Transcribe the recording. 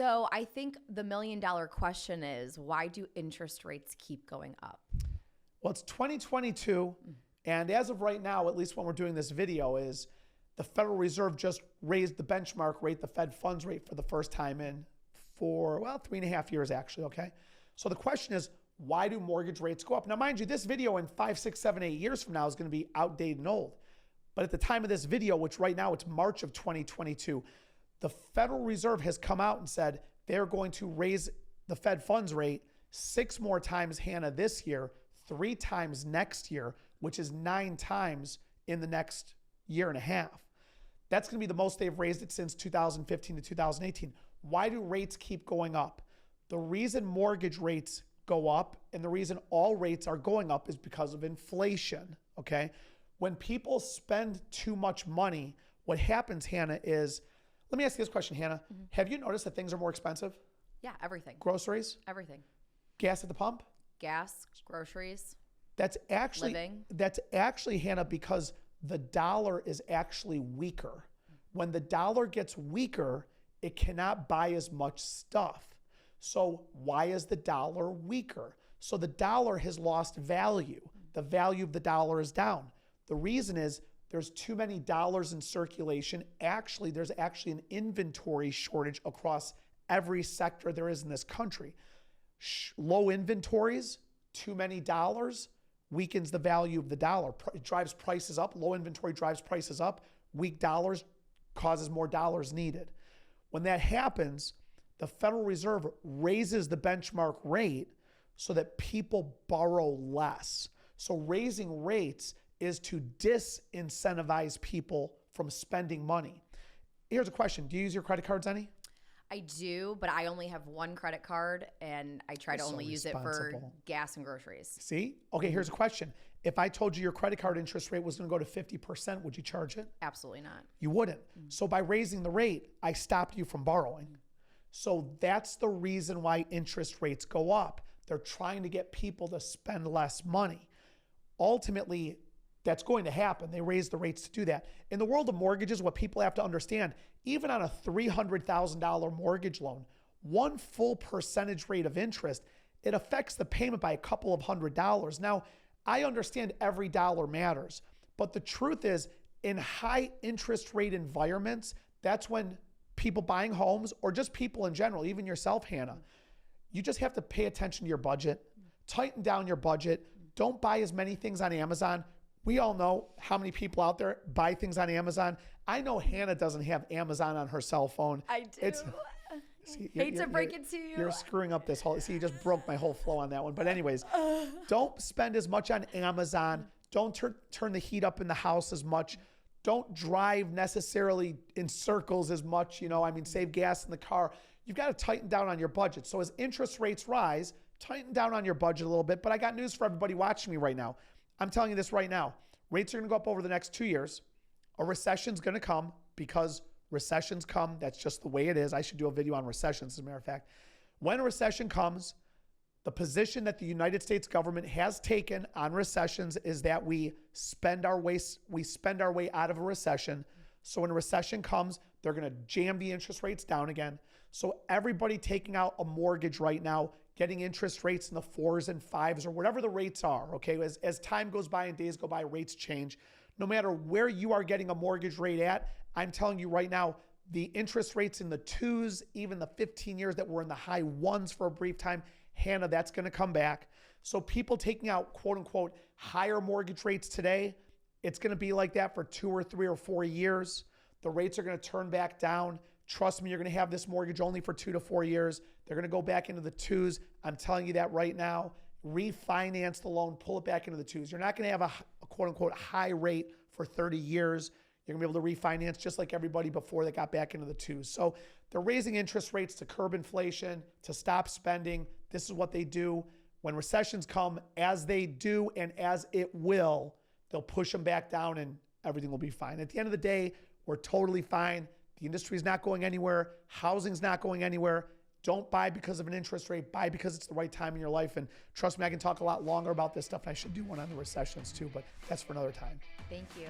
So I think the $1 million question is, why do interest rates keep going up? Well, it's 2022. And as of right now, at least when we're doing this video, is the Federal Reserve just raised the benchmark rate, the Fed funds rate, for the first time in 3.5 years, actually, okay? So the question is, why do mortgage rates go up? Now, mind you, this video in 5, 6, 7, 8 years from now is going to be outdated and old. But at the time of this video, which right now it's March of 2022, the Federal Reserve has come out and said they're going to raise the Fed funds rate 6 more times, Hannah, this year, 3 times next year, which is 9 times in the next year and a half. That's going to be the most they've raised it since 2015 to 2018. Why do rates keep going up? The reason mortgage rates go up and the reason all rates are going up is because of inflation, okay? When people spend too much money, what happens, Hannah, is, let me ask you this question, Hannah. Have you noticed that things are more expensive? Yeah, everything. Groceries? Everything. Gas at the pump? Gas, groceries, That's actually, living. Hannah, because the dollar is actually weaker. When the dollar gets weaker, it cannot buy as much stuff. So why is the dollar weaker? So the dollar has lost value. The value of the dollar is down. The reason is there's too many dollars in circulation. Actually, there's actually an inventory shortage across every sector there is in this country. Low inventories, too many dollars, weakens the value of the dollar. It drives prices up. Low inventory drives prices up. Weak dollars causes more dollars needed. When that happens, the Federal Reserve raises the benchmark rate so that people borrow less. So raising rates is to disincentivize people from spending money. Here's a question. Do you use your credit cards any? I do, but I only have one credit card, and I try to only use it for gas and groceries. See? Okay, here's a question. If I told you your credit card interest rate was going to go to 50%, would you charge it? Absolutely not. You wouldn't. So by raising the rate, I stopped you from borrowing. So that's the reason why interest rates go up. They're trying to get people to spend less money. Ultimately, that's going to happen. They raise the rates to do that. In the world of mortgages, what people have to understand, even on a $300,000 mortgage loan, 1 full percentage rate of interest, it affects the payment by a couple of $100s. Now, I understand every dollar matters, but the truth is, in high interest rate environments, that's when people buying homes, or just people in general, even yourself, Hannah, you just have to pay attention to your budget, tighten down your budget, don't buy as many things on Amazon. We all know how many people out there buy things on Amazon. I know Hannah doesn't have Amazon on her cell phone. I do. Hate to break it to you. You're screwing up this whole, see, you just broke my whole flow on that one. But anyways, don't spend as much on Amazon. Don't turn the heat up in the house as much. Don't drive necessarily in circles as much, save gas in the car. You've got to tighten down on your budget. So as interest rates rise, tighten down on your budget a little bit. But I got news for everybody watching me right now. I'm telling you this right now. Rates are going to go up over the next 2 years. A recession's going to come because recessions come. That's just the way it is. I should do a video on recessions, as a matter of fact. When a recession comes, the position that the United States government has taken on recessions is that we spend our way out of a recession. So when a recession comes, they're going to jam the interest rates down again. So everybody taking out a mortgage right now, getting interest rates in the 4s and 5s or whatever the rates are, okay? As time goes by and days go by, rates change. No matter where you are getting a mortgage rate at, I'm telling you right now, the interest rates in the 2s, even the 15 years that were in the high 1s for a brief time, Hannah, that's going to come back. So people taking out, quote unquote, higher mortgage rates today, it's going to be like that for 2 or 3 or 4 years. The rates are going to turn back down. Trust me, you're going to have this mortgage only for 2 to 4 years. They're going to go back into the 2s. I'm telling you that right now. Refinance the loan, pull it back into the 2s. You're not going to have a quote unquote high rate for 30 years. You're going to be able to refinance just like everybody before that got back into the 2s. So they're raising interest rates to curb inflation, to stop spending. This is what they do. When recessions come, as they do and as it will, they'll push them back down and everything will be fine. At the end of the day, we're totally fine. The industry is not going anywhere. Housing's not going anywhere. Don't buy because of an interest rate. Buy because it's the right time in your life. And trust me, I can talk a lot longer about this stuff. I should do one on the recessions too, but that's for another time. Thank you.